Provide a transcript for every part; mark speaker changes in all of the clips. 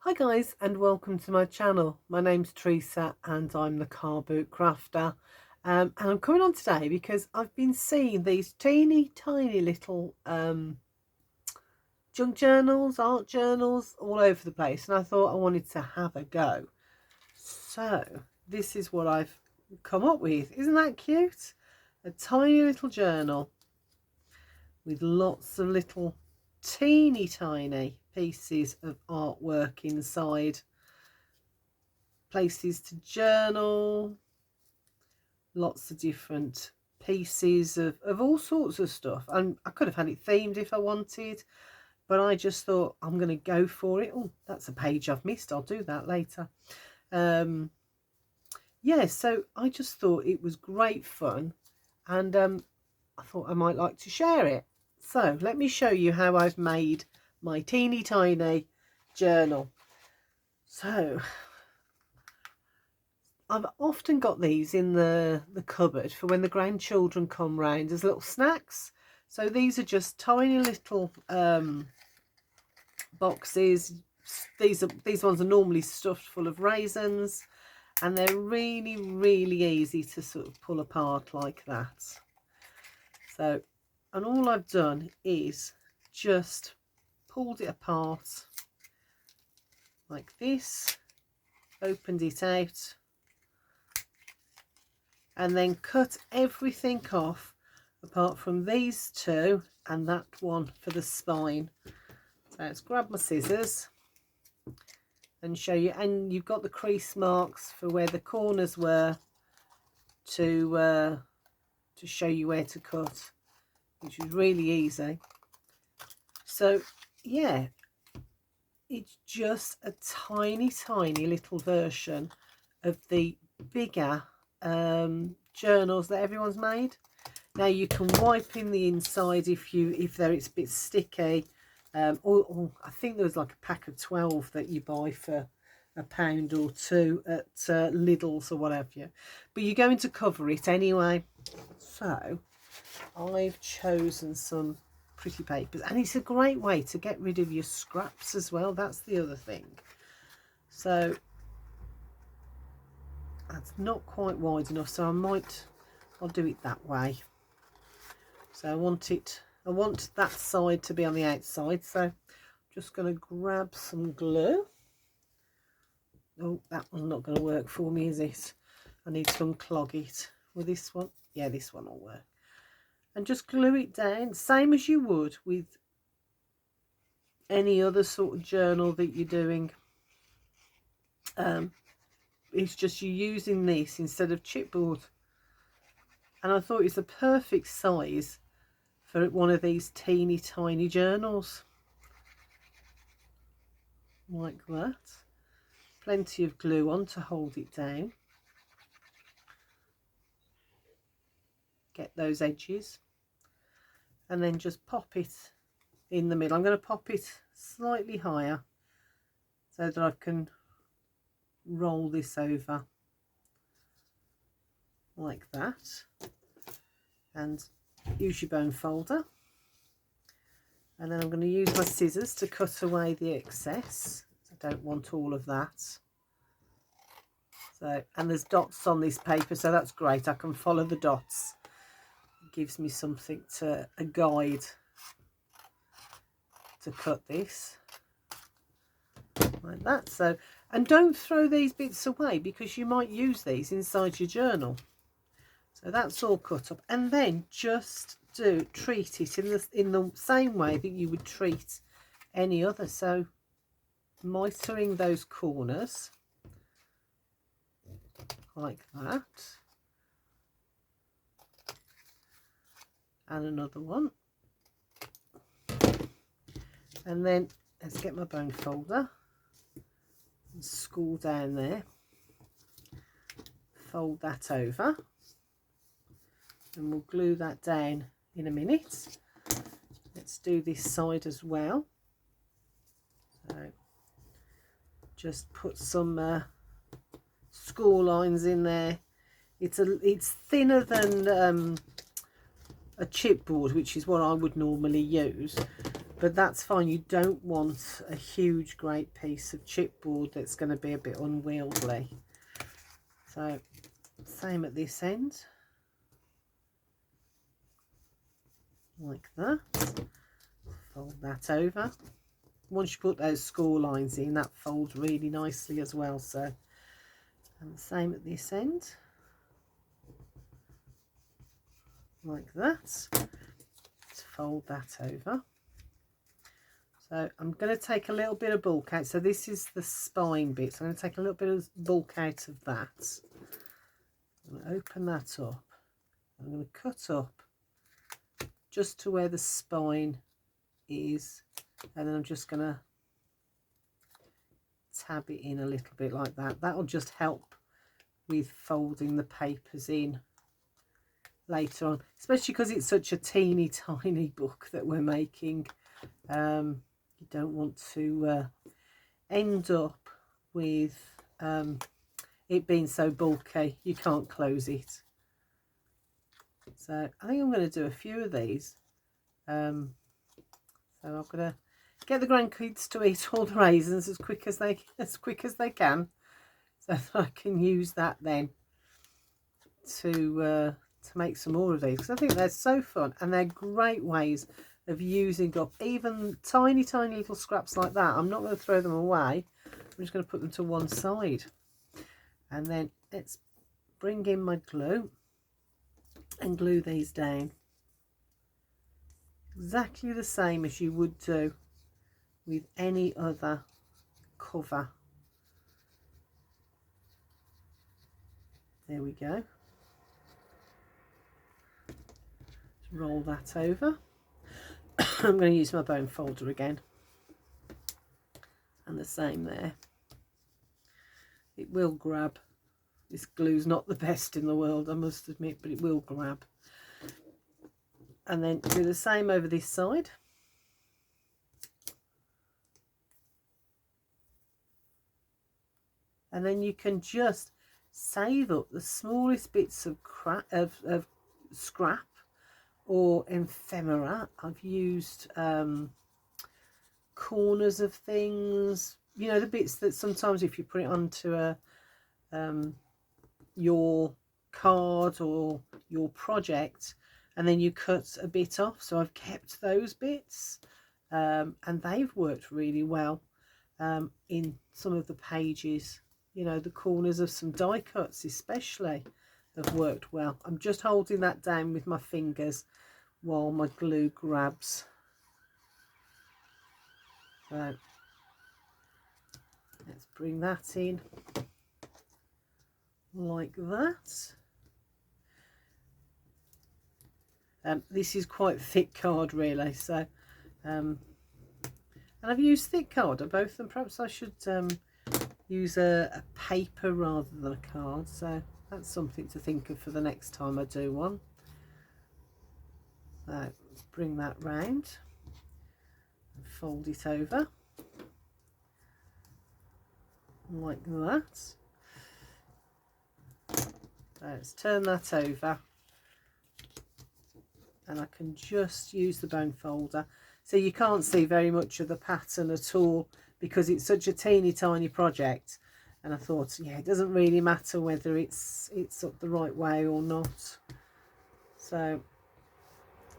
Speaker 1: Hi guys, and welcome to my channel. My name's Teresa and I'm the car boot crafter, and I'm coming on today because I've been seeing these teeny tiny little junk journals, art journals all over the place, and I thought I wanted to have a go. So this is what I've come up with. Isn't that cute? A tiny little journal with lots of little teeny tiny pieces of artwork inside, places to journal, lots of different pieces of all sorts of stuff. And I could have had it themed if I wanted, but I just thought I'm going to go for it. Oh, that's a page I've missed. I'll do that later. Yeah, so I just thought it was great fun, and I thought I might like to share it. So let me show you how I've made my teeny tiny journal. So I've often got these in the cupboard for when the grandchildren come round as little snacks. So these are just tiny little boxes. These ones are normally stuffed full of raisins, and they're really easy to sort of pull apart like that. So, and all I've done is just pulled it apart like this, opened it out, and then cut everything off apart from these two and that one for the spine. So let's grab my scissors and show you, and you've got the crease marks for where the corners were to show you where to cut, which is really easy. So yeah, it's just a tiny little version of the bigger journals that everyone's made. Now you can wipe in the inside if it's a bit sticky, or I think there was like a pack of 12 that you buy for £1 or £2 at Lidl's or whatever, but you're going to cover it anyway. So I've chosen some pretty papers, and it's a great way to get rid of your scraps as well. That's the other thing. So that's not quite wide enough, so I'll do it that way. So I want that side to be on the outside, so I'm just going to grab some glue. Oh, that one's not going to work for me, is it? I need to unclog it. Will this one? Yeah, this one will work. And just glue it down, same as you would with any other sort of journal that you're doing. It's just you're using this instead of chipboard, and I thought it's the perfect size for one of these teeny tiny journals like that. Plenty of glue on to hold it down. Get those edges, and then just pop it in the middle. I'm going to pop it slightly higher so that I can roll this over like that, and use your bone folder, and then I'm going to use my scissors to cut away the excess. I don't want all of that. So, and there's dots on this paper, so that's great. I can follow the dots. Gives me something a guide to cut this like that. So, and don't throw these bits away because you might use these inside your journal. So that's all cut up, and then just treat it in the same way that you would treat any other. So mitering those corners like that. And another one, and then let's get my bone folder and school down there, fold that over, and we'll glue that down in a minute. Let's do this side as well. So just put some score lines in there. It's thinner than a chipboard, which is what I would normally use, but that's fine. You don't want a huge great piece of chipboard that's going to be a bit unwieldy. So same at this end, like that. Fold that over. Once you put those score lines in, that folds really nicely as well. So, and the same at this end, like that. Let's fold that over. So I'm going to take a little bit of bulk out. So this is the spine bit. So I'm going to take a little bit of bulk out of that. I'm going to open that up. I'm going to cut up just to where the spine is. And then I'm just going to tab it in a little bit like that. That'll just help with folding the papers in later on. Especially because it's such a teeny tiny book that we're making. You don't want to end up with it being so bulky you can't close it. So I think I'm going to do a few of these. So I'm going to get the grandkids to eat all the raisins as quick as they can, so that I can use that then to make some more of these, because I think they're so fun and they're great ways of using up even tiny little scraps like that. I'm not going to throw them away. I'm just going to put them to one side, and then let's bring in my glue and glue these down exactly the same as you would do with any other cover. There we go. Roll that over. I'm going to use my bone folder again, and the same there. It will grab. This glue's not the best in the world, I must admit, but it will grab. And then do the same over this side. And then you can just save up the smallest bits of scrap or ephemera. I've used corners of things, you know, the bits that sometimes if you put it onto a your card or your project and then you cut a bit off. So I've kept those bits and they've worked really well in some of the pages. You know, the corners of some die cuts especially have worked well. I'm just holding that down with my fingers while my glue grabs. So let's bring that in like that. This is quite thick card really, so and I've used thick card on both of them. Perhaps I should use a paper rather than a card, so that's something to think of for the next time I do one. So let's bring that round and fold it over like that. So let's turn that over, and I can just use the bone folder. So you can't see very much of the pattern at all because it's such a teeny tiny project, and I thought, yeah, it doesn't really matter whether it's up the right way or not. So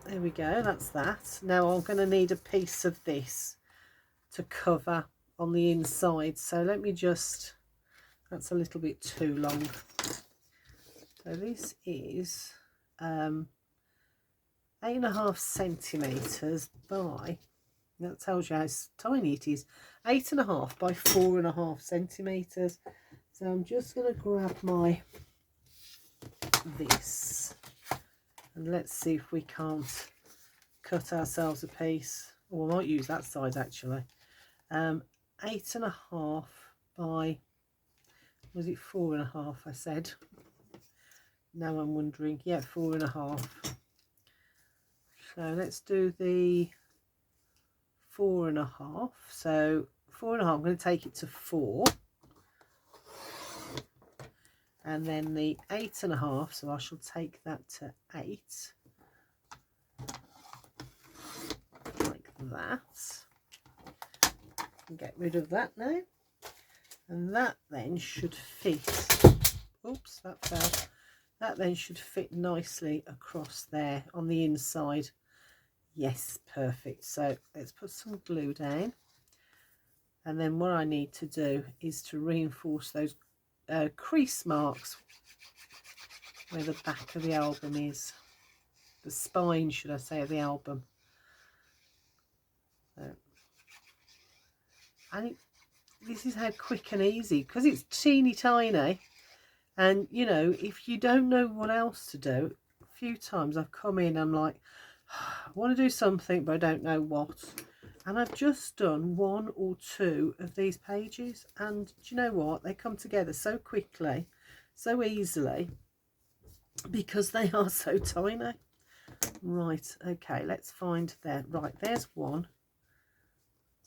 Speaker 1: there we go, that's that. Now I'm going to need a piece of this to cover on the inside, so let me just, that's a little bit too long. So this is 8.5 centimetres by, that tells you how tiny it is, 8.5 by 4.5 centimetres. So I'm just going to grab my this and let's see if we can't cut ourselves a piece, or I might use that side actually. 8.5 by, was it 4.5 I said? Now I'm wondering, yeah, 4.5. So let's do the 4.5. So 4.5, I'm going to take it to 4. And then the 8.5, so I shall take that to 8. Like that. Get rid of that now. And that then should fit. Oops, that fell. That then should fit nicely across there on the inside. Yes, perfect. So let's put some glue down. And then what I need to do is to reinforce those crease marks where the back of the album is. The spine, should I say, of the album. And this is how quick and easy, because it's teeny tiny. And, you know, if you don't know what else to do, a few times I've come in, I'm like, I want to do something, but I don't know what. And I've just done 1 or 2 of these pages. And do you know what? They come together so quickly, so easily, because they are so tiny. Right, okay, let's find there. Right, there's one.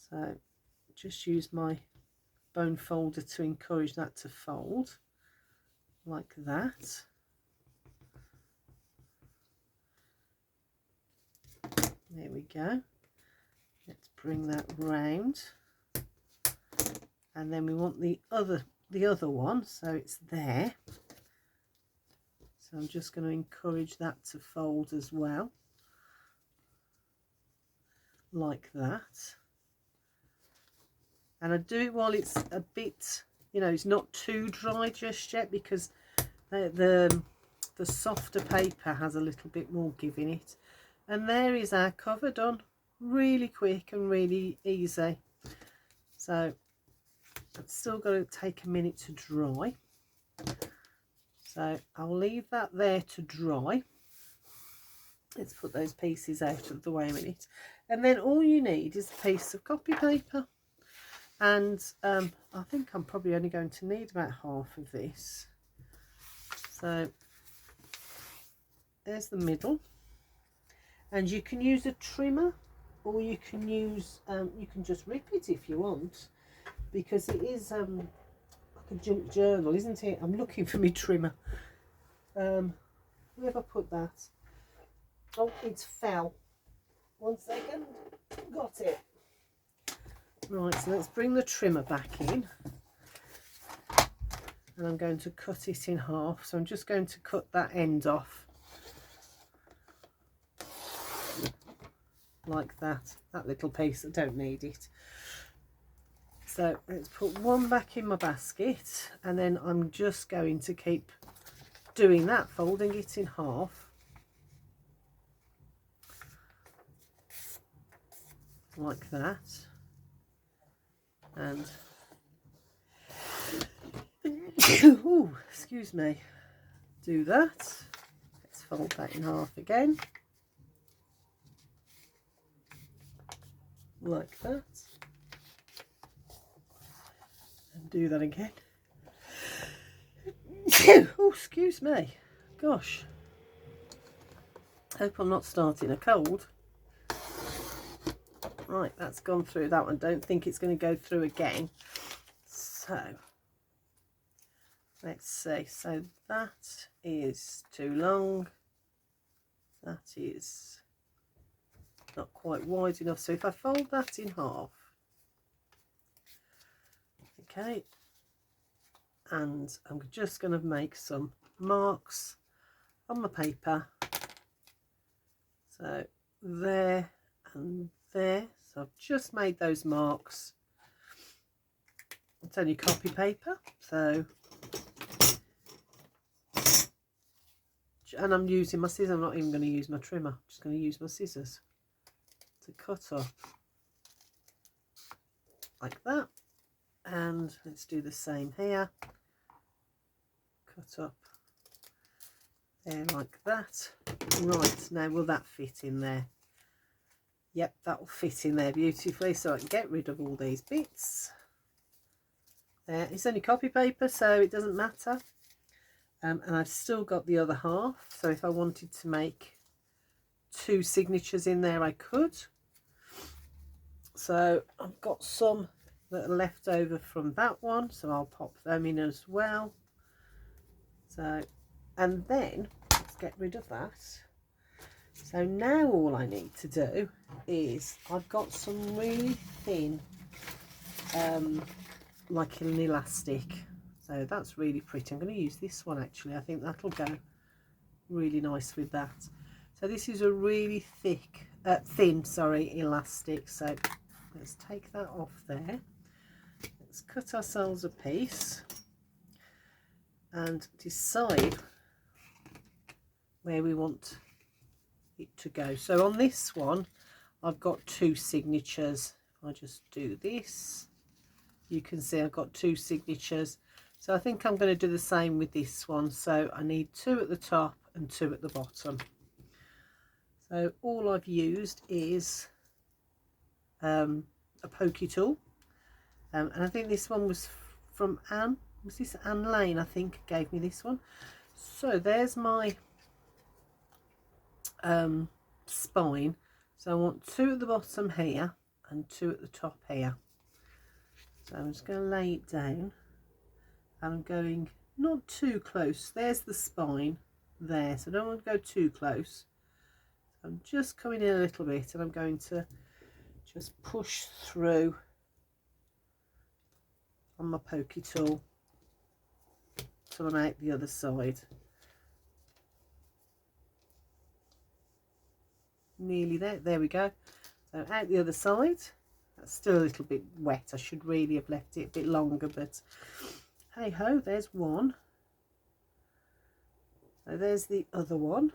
Speaker 1: So just use my bone folder to encourage that to fold like that. There we go. Let's bring that round, and then we want the other one, so it's there. So I'm just going to encourage that to fold as well, like that. And I do it while it's a bit, you know, it's not too dry just yet, because the softer paper has a little bit more give in it. And there is our cover done. Really quick and really easy. So it's still got to take a minute to dry. So I'll leave that there to dry. Let's put those pieces out of the way a minute. And then all you need is a piece of copy paper. And I think I'm probably only going to need about half of this. So there's the middle. And you can use a trimmer, or you can use, you can just rip it if you want, because it is like a junk journal, isn't it? I'm looking for my trimmer. Where have I put that? Oh, it's fell. 1 second. Got it. Right, so let's bring the trimmer back in. And I'm going to cut it in half. So I'm just going to cut that end off. Like that little piece. I don't need it. So let's put one back in my basket, and then I'm just going to keep doing that, folding it in half like that. And ooh, excuse me, do that. Let's fold that in half again, like that, and do that again. Oh, excuse me, gosh, hope I'm not starting a cold. Right, that's gone through that one. Don't think it's going to go through again. So let's see, so that is too long, that is not quite wide enough. So if I fold that in half, okay, and I'm just going to make some marks on my paper, so there and there. So I've just made those marks. It's only copy paper, so, and I'm using my scissors. I'm not even going to use my trimmer, I'm just going to use my scissors to cut up like that. And let's do the same here, cut up there like that. Right, now will that fit in there? Yep, that will fit in there beautifully. So I can get rid of all these bits. It's only copy paper, so it doesn't matter. And I've still got the other half, so if I wanted to make 2 signatures in there, I could. So I've got some that are left over from that one, so I'll pop them in as well. So, and then let's get rid of that. So now all I need to do is, I've got some really thin like an elastic, so that's really pretty. I'm going to use this one actually. I think that'll go really nice with that. So this is a really thin elastic, so let's take that off there. Let's cut ourselves a piece and decide where we want it to go. So on this one I've got 2 signatures. I'll just do this. You can see I've got 2 signatures, so I think I'm going to do the same with this one. So I need 2 at the top and 2 at the bottom. So all I've used is a pokey tool, and I think this one was from Anne. Was this Anne Lane? I think gave me this one. So there's my spine. So I want 2 at the bottom here and 2 at the top here. So I'm just going to lay it down. I'm going not too close. There's the spine there, so I don't want to go too close. I'm just coming in a little bit, and I'm going to just push through on my pokey tool till I'm out the other side. Nearly there. There we go. So out the other side. That's still a little bit wet. I should really have left it a bit longer, but hey ho, there's one. So there's the other one.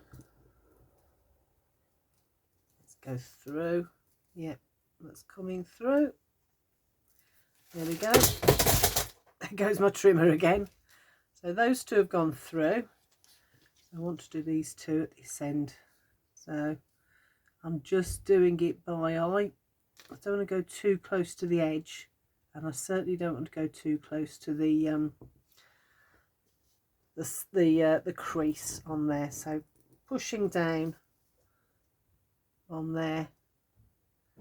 Speaker 1: Let's go through. Yep, that's coming through. There we go. There goes my trimmer again. So those 2 have gone through. I want to do these 2 at this end. So I'm just doing it by eye. I don't want to go too close to the edge, and I certainly don't want to go too close to the crease on there. So pushing down on there,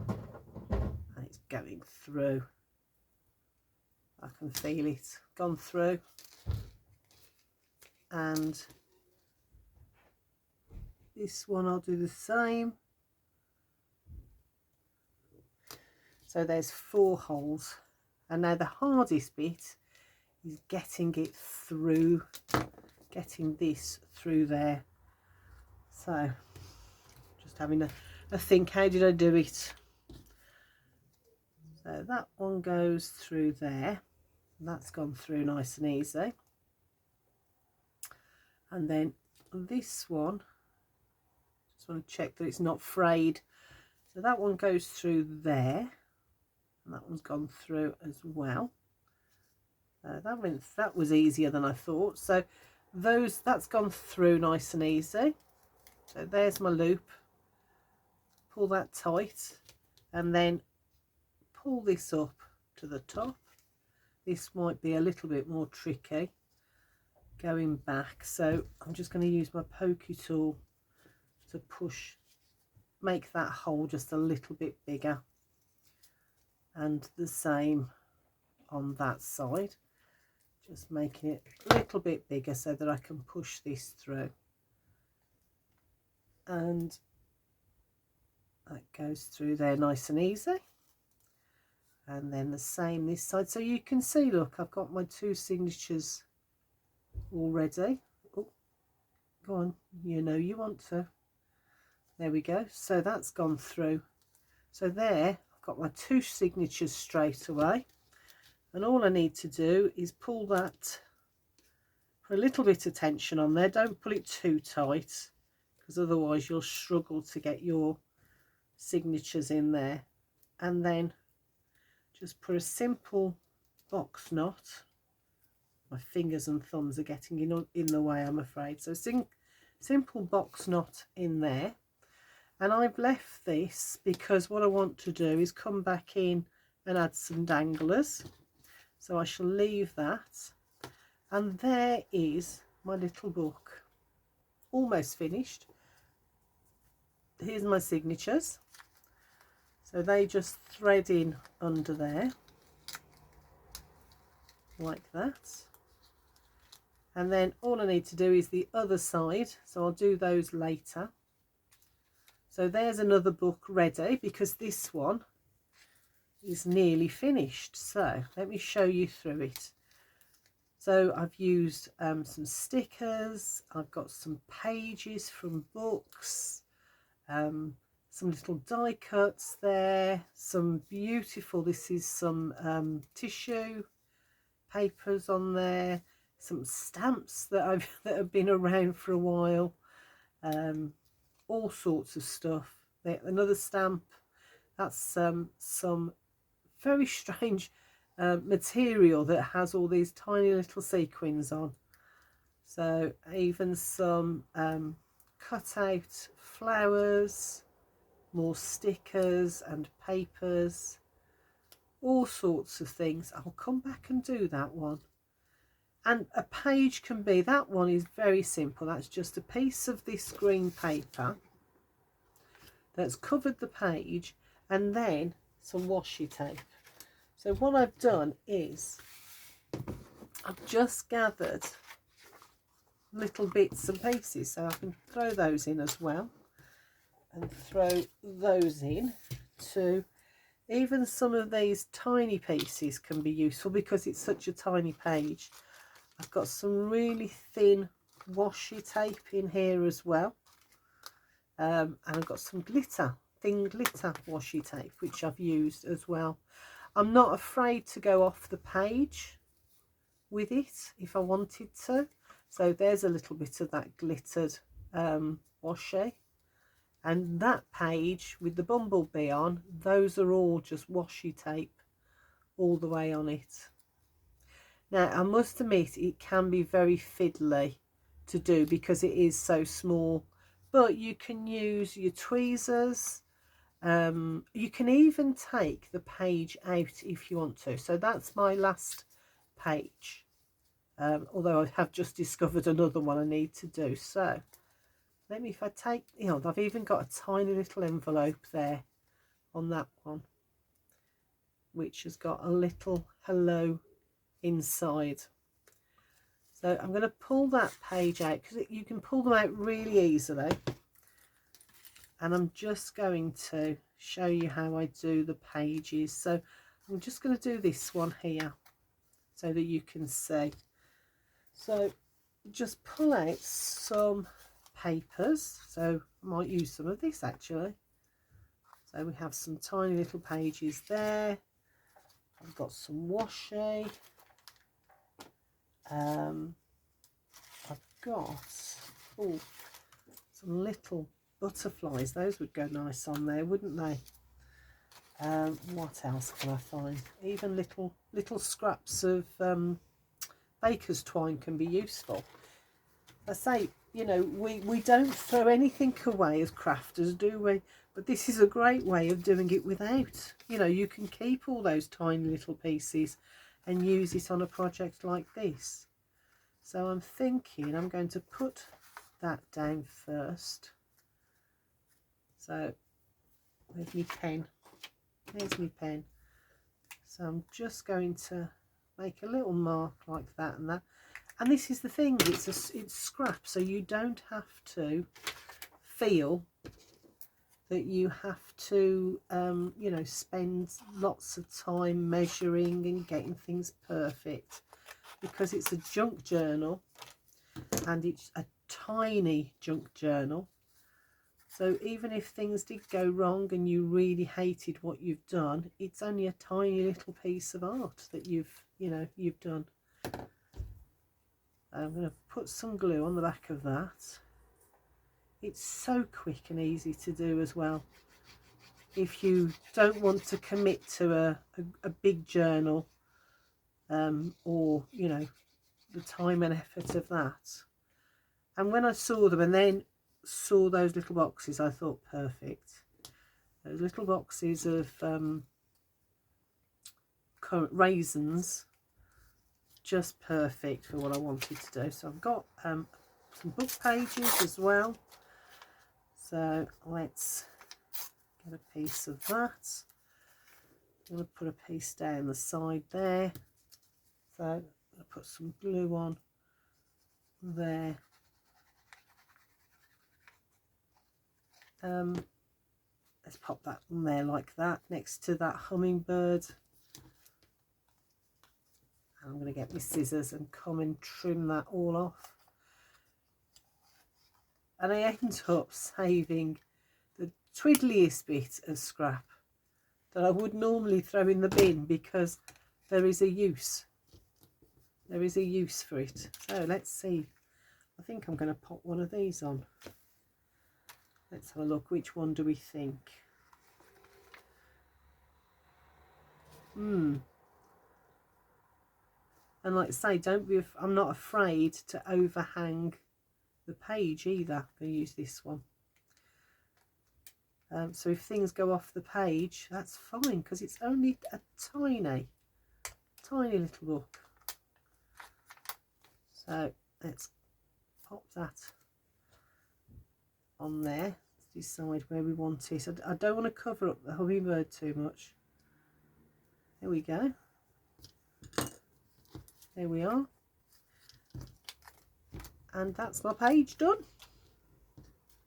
Speaker 1: and it's going through. I can feel it gone through, and this one I'll do the same. So there's 4 holes, and now the hardest bit is getting it through, getting this through there. So just having a think, how did I do it? So that one goes through there, and that's gone through nice and easy. And then this one, just want to check that it's not frayed. So that one goes through there. And that one's gone through as well. That was easier than I thought. So that's gone through nice and easy. So there's my loop. Pull that tight, and then pull this up to the top. This might be a little bit more tricky going back, so I'm just going to use my pokey tool to make that hole just a little bit bigger. And the same on that side, just making it a little bit bigger so that I can push this through, and that goes through there nice and easy. And then the same this side. So you can see, look, I've got my 2 signatures already. Oh, go on, you know you want to. There we go. So that's gone through. So there got my 2 signatures straight away, and all I need to do is pull that, put a little bit of tension on there. Don't pull it too tight, because otherwise you'll struggle to get your signatures in there. And then just put a simple box knot. My fingers and thumbs are getting in the way, I'm afraid. So simple box knot in there. And I've left this because what I want to do is come back in and add some danglers. So I shall leave that. And there is my little book. Almost finished. Here's my signatures. So they just thread in under there. Like that. And then all I need to do is the other side. So I'll do those later. So there's another book ready, because this one is nearly finished. So let me show you through it. So I've used some stickers, I've got some pages from books, some little die cuts there, some beautiful, this is some tissue papers on there, some stamps that have been around for a while, all sorts of stuff. Another stamp, that's some very strange material that has all these tiny little sequins on. So even some cut out flowers, more stickers and papers, all sorts of things. I'll come back and do that one. And a page can be, that one is very simple. That's just a piece of this green paper that's covered the page, and then some washi tape. So what I've done is I've just gathered little bits and pieces, so I can throw those in as well, and throw those in too. Even some of these tiny pieces can be useful because it's such a tiny page. I've got some really thin washi tape in here as well, and I've got some glitter, thin glitter washi tape, which I've used as well. I'm not afraid to go off the page with it if I wanted to. So there's a little bit of that glittered washi. And that page with the bumblebee on, those are all just washi tape all the way on it. Now, I must admit, it can be very fiddly to do because it is so small. But you can use your tweezers. You can even take the page out if you want to. So that's my last page, although I have just discovered another one I need to do. So let me, if I take, you know, I've even got a tiny little envelope there on that one, which has got a little hello inside. So I'm going to pull that page out, because you can pull them out really easily. And I'm just going to show you how I do the pages. So I'm just going to do this one here so that you can see. So just pull out some papers. So I might use some of this actually. So we have some tiny little pages there. I've got some washi. I've got some little butterflies. Those would go nice on there, wouldn't they? What else can I find? Even little scraps of baker's twine can be useful. I say, you know, we don't throw anything away as crafters, do we? But this is a great way of doing it without. You know, you can keep all those tiny little pieces and use it on a project like this. So I'm thinking I'm going to put that down first. So with my pen, there's my pen. So I'm just going to make a little mark like that and that. And this is the thing, it's scrap, so you don't have to feel that you have to you know, spend lots of time measuring and getting things perfect, because it's a junk journal, and it's a tiny junk journal. So even if things did go wrong and you really hated what you've done, it's only a tiny little piece of art that you've done. I'm going to put some glue on the back of that. It's so quick and easy to do as well. If you don't want to commit to a big journal, or, you know, the time and effort of that. And when I saw them and then saw those little boxes, I thought, perfect. Those little boxes of raisins, just perfect for what I wanted to do. So I've got some book pages as well. So let's get a piece of that. I'm going to put a piece down the side there. So I'm going to put some glue on there. let's pop that on there like that, next to that hummingbird. And I'm going to get my scissors and come and trim that all off. And I end up saving the twiddliest bit of scrap that I would normally throw in the bin, because there is a use. There is a use for it. So let's see. I think I'm going to pop one of these on. Let's have a look. Which one do we think? And like I say, I'm not afraid to overhang the page either. I'm going to use this one. So if things go off the page, that's fine, because it's only a tiny little book. So let's pop that on there. Let's decide where we want it. I don't want to cover up the hummingbird too much. There we go. There we are. And that's my page done.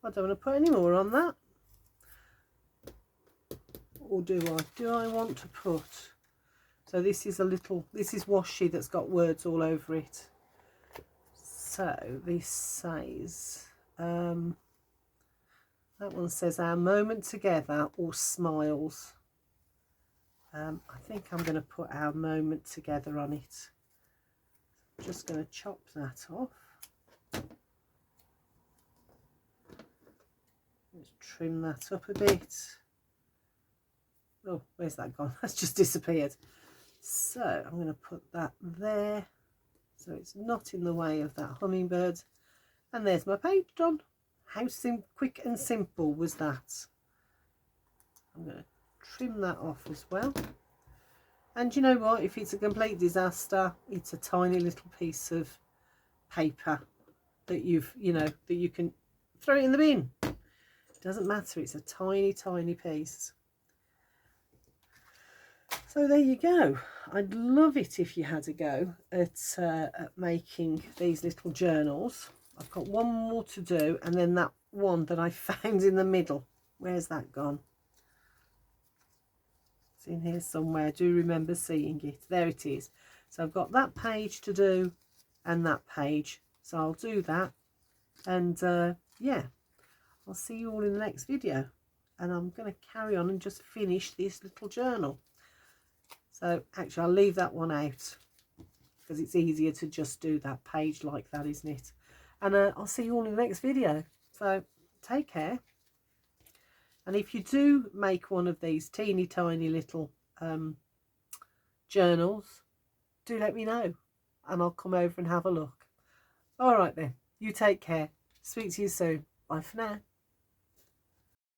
Speaker 1: I don't want to put any more on that. Or do I? Do I want to put... So this is washi that's got words all over it. So this says... that one says our moment together, or smiles. I think I'm going to put our moment together on it. I'm just going to chop that off. Let's trim that up a bit. Oh, where's that gone? That's just disappeared. So I'm going to put that there, so it's not in the way of that hummingbird. And there's my page done. How quick and simple was that? I'm going to trim that off as well. And you know what? If it's a complete disaster, it's a tiny little piece of paper that that you can throw it in the bin. It doesn't matter. It's a tiny piece. So there you go. I'd love it if you had a go at making these little journals. I've got one more to do, and then that one that I found in the middle. Where's that gone? It's in here somewhere. I do remember seeing it. There it is. So I've got that page to do and that page. So I'll do that. And yeah, I'll see you all in the next video. And I'm going to carry on and just finish this little journal. So actually I'll leave that one out, because it's easier to just do that page like that, isn't it? And I'll see you all in the next video. So take care. And if you do make one of these teeny tiny little journals, do let me know, and I'll come over and have a look. All right then, you take care. Speak to you soon. Bye for now.